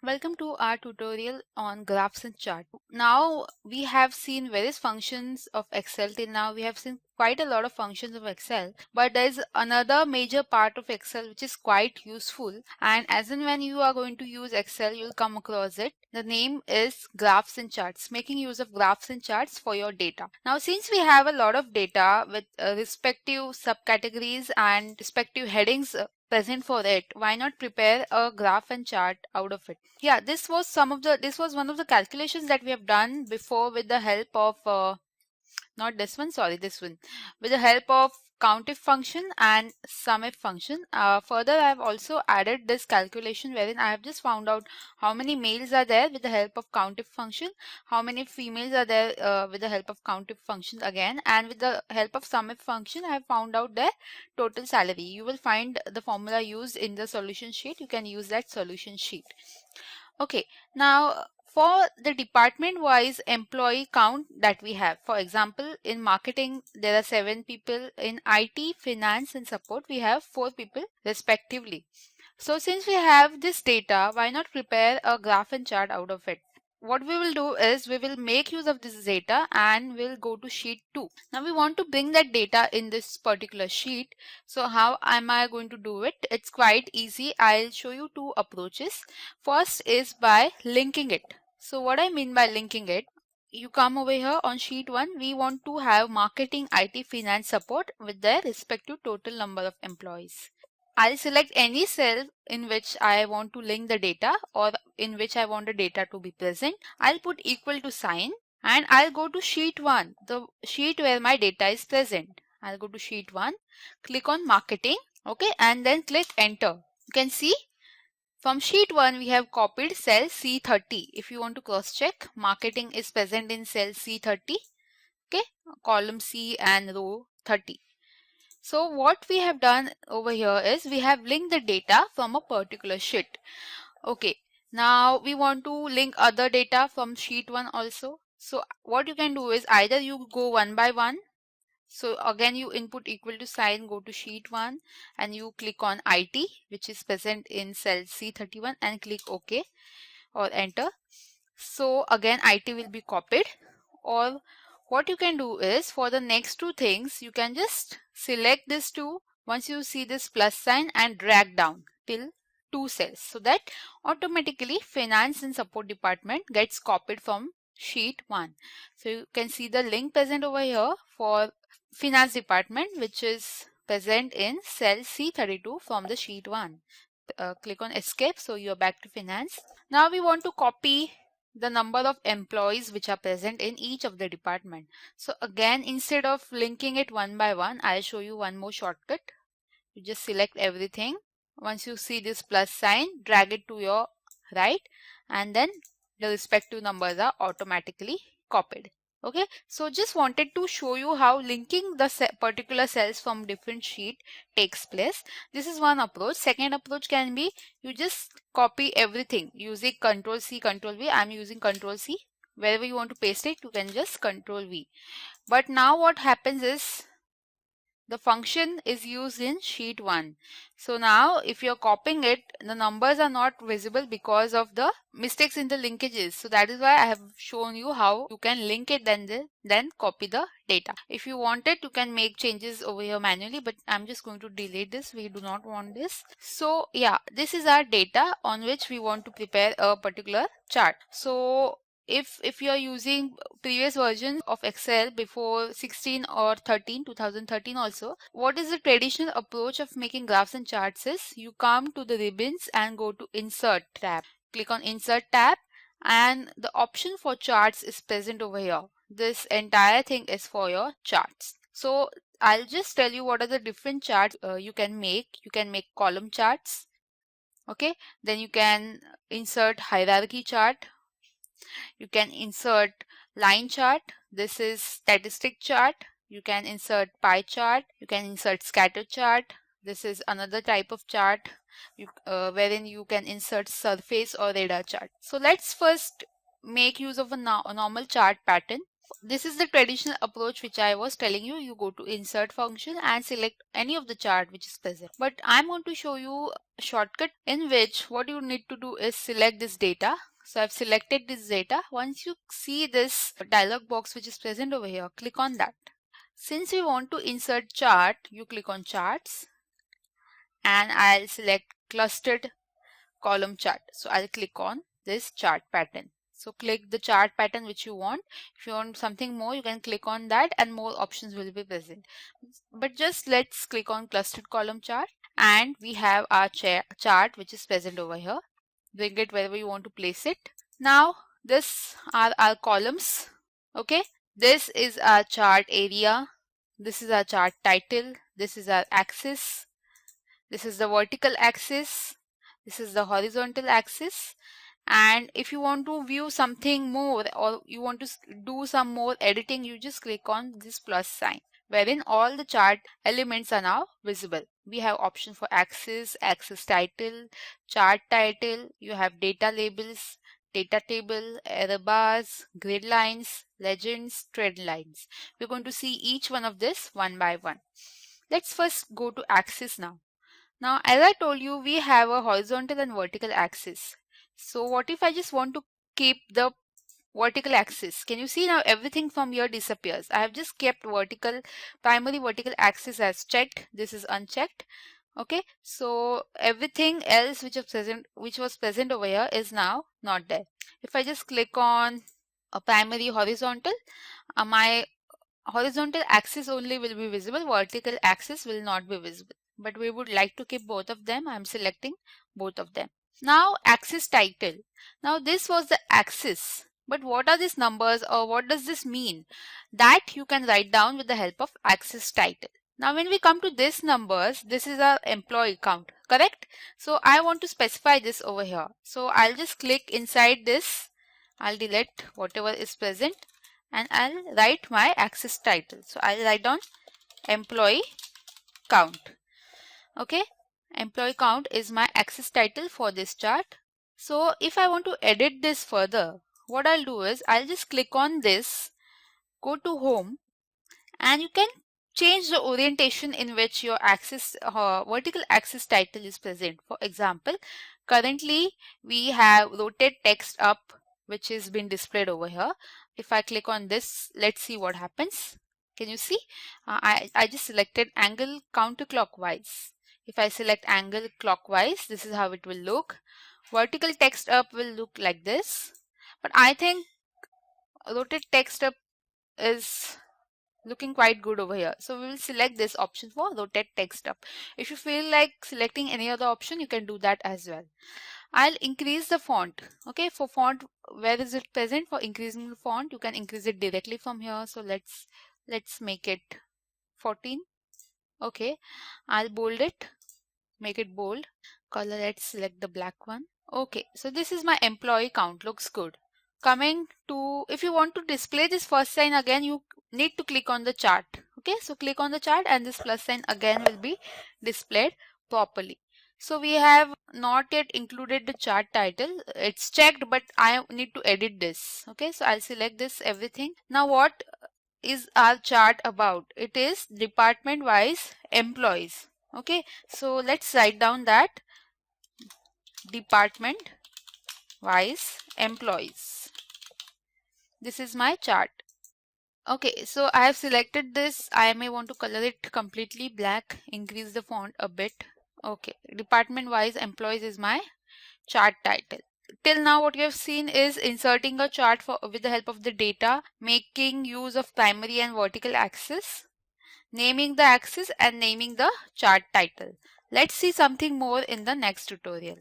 Welcome to our tutorial on graphs and chart. Now we have seen various functions of Excel. Till now we have seen quite a lot of functions of Excel, but there is another major part of Excel which is quite useful, and as and when you are going to use Excel you'll come across it. The name is graphs and charts, making use of graphs and charts for your data. Now since we have a lot of data with respective subcategories and respective headings present for it, why not prepare a graph and chart out of it? Yeah, this was one of the calculations that we have done before with the help of not this one, sorry, this one, with the help of countif function and sumif function. Further, I have also added this calculation wherein I have just found out how many males are there with the help of countif function, how many females are there with the help of countif function again, and with the help of sumif function I have found out their total salary. You will find the formula used in the solution sheet. You can use that solution sheet. Okay, now for the department wise employee count that we have, for example, in marketing there are 7 people, in IT, finance and support we have 4 people respectively. So since we have this data, why not prepare a graph and chart out of it? What we will do is we will make use of this data and we'll go to sheet 2. Now we want to bring that data in this particular sheet. So how am I going to do it? It's quite easy. I'll show you 2 approaches. First is by linking it. So what I mean by linking it, you come over here on sheet 1, we want to have marketing, IT, finance, support with their respective total number of employees. I'll select any cell in which I want to link the data or in which I want the data to be present. I'll put equal to sign and I'll go to sheet 1, the sheet where my data is present. I'll go to sheet 1, click on marketing, okay, and then click enter. You can see from sheet 1 we have copied cell C30. If you want to cross check, marketing is present in cell C30, okay, column C and row 30. So what we have done over here is we have linked the data from a particular sheet. Okay, now we want to link other data from sheet 1 also. So what you can do is either you go one by one. So again you input equal to sign, go to sheet 1 and you click on IT which is present in cell C31 and click OK or enter. So again IT will be copied, or what you can do is for the next 2 things you can just select this 2 once you see this plus sign and drag down till 2 cells, so that automatically finance and support department gets copied from sheet 1. So you can see the link present over here for finance department which is present in cell C32 from the sheet 1. Click on escape, so you are back to finance. Now we want to copy the number of employees which are present in each of the department. So again, instead of linking it one by one, I'll show you one more shortcut. You just select everything. Once you see this plus sign, drag it to your right and then the respective numbers are automatically copied. Okay, so just wanted to show you how linking the particular cells from different sheet takes place. This is one approach. Second approach can be you just copy everything using Control C, Control V. I'm using Control C. Wherever you want to paste it, you can just Control V. But now what happens is the function is used in sheet 1. So now if you're copying it, the numbers are not visible because of the mistakes in the linkages. So that is why I have shown you how you can link it then copy the data. If you want it, you can make changes over here manually, but I'm just going to delete this. We do not want this. So yeah, this is our data on which we want to prepare a particular chart. So if you are using previous versions of Excel before 16 or 2013 also, what is the traditional approach of making graphs and charts is you come to the ribbons and go to insert tab. Click on insert tab and the option for charts is present over here. This entire thing is for your charts. So I'll just tell you what are the different charts you can make. You can make column charts. Okay, then you can insert hierarchy chart. You can insert line chart. This is statistic chart. You can insert pie chart. You can insert scatter chart. This is another type of chart wherein you can insert surface or radar chart. So let's first make use of a normal chart pattern. This is the traditional approach which I was telling you. You go to insert function and select any of the chart which is present. But I'm going to show you a shortcut in which what you need to do is select this data. So I've selected this data. Once you see this dialog box which is present over here, click on that. Since we want to insert chart, you click on charts and I'll select clustered column chart. So I'll click on this chart pattern. So click the chart pattern which you want. If you want something more, you can click on that and more options will be present. But just let's click on clustered column chart and we have our chart which is present over here. Bring it wherever you want to place it. Now this are our columns. Okay. This is our chart area. This is our chart title. This is our axis. This is the vertical axis. This is the horizontal axis. And if you want to view something more or you want to do some more editing, you just click on this plus sign, wherein all the chart elements are now visible. We have option for axis, axis title, chart title. You have data labels, data table, error bars, grid lines, legends, trend lines. We're going to see each one of this one by one. Let's first go to axis now. Now, as I told you, we have a horizontal and vertical axis. So what if I just want to keep the vertical axis? Can you see now everything from here disappears? I have just kept primary vertical axis as checked. This is unchecked. Okay, so everything else which was present over here is now not there. If I just click on a primary horizontal, my horizontal axis only will be visible, vertical axis will not be visible. But we would like to keep both of them. I'm selecting both of them. Now axis title. Now this was the axis. But what are these numbers or what does this mean? That you can write down with the help of axis title. Now when we come to this numbers, this is our employee count, correct? So I want to specify this over here. So I'll just click inside this. I'll delete whatever is present and I'll write my axis title. So I'll write down employee count. Okay, employee count is my axis title for this chart. So if I want to edit this further, what I'll do is I'll just click on this, go to home, and you can change the orientation in which your axis vertical axis title is present. For example, currently we have rotate text up, which is been displayed over here. If I click on this, let's see what happens. Can you see? I just selected angle counterclockwise. If I select angle clockwise, this is how it will look. Vertical text up will look like this. But I think rotate text up is looking quite good over here. So we will select this option for rotate text up. If you feel like selecting any other option, you can do that as well. I'll increase the font. Okay, for font, where is it present? For increasing the font, you can increase it directly from here. So let's make it 14. Okay, I'll bold it, make it bold. Color, let's select the black one. Okay, so this is my employee count, looks good. Coming to, if you want to display this first sign again, you need to click on the chart. Okay, so click on the chart and this plus sign again will be displayed properly. So we have not yet included the chart title. It's checked, but I need to edit this. Okay, so I'll select this everything. Now what is our chart about? It is department wise employees. Okay, so let's write down that department wise employees. This is my chart. Okay, so I have selected this. I may want to color it completely black, increase the font a bit. Okay, department wise employees is my chart title. Till now what you have seen is inserting a chart with the help of the data, making use of primary and vertical axis, naming the axis and naming the chart title. Let's see something more in the next tutorial.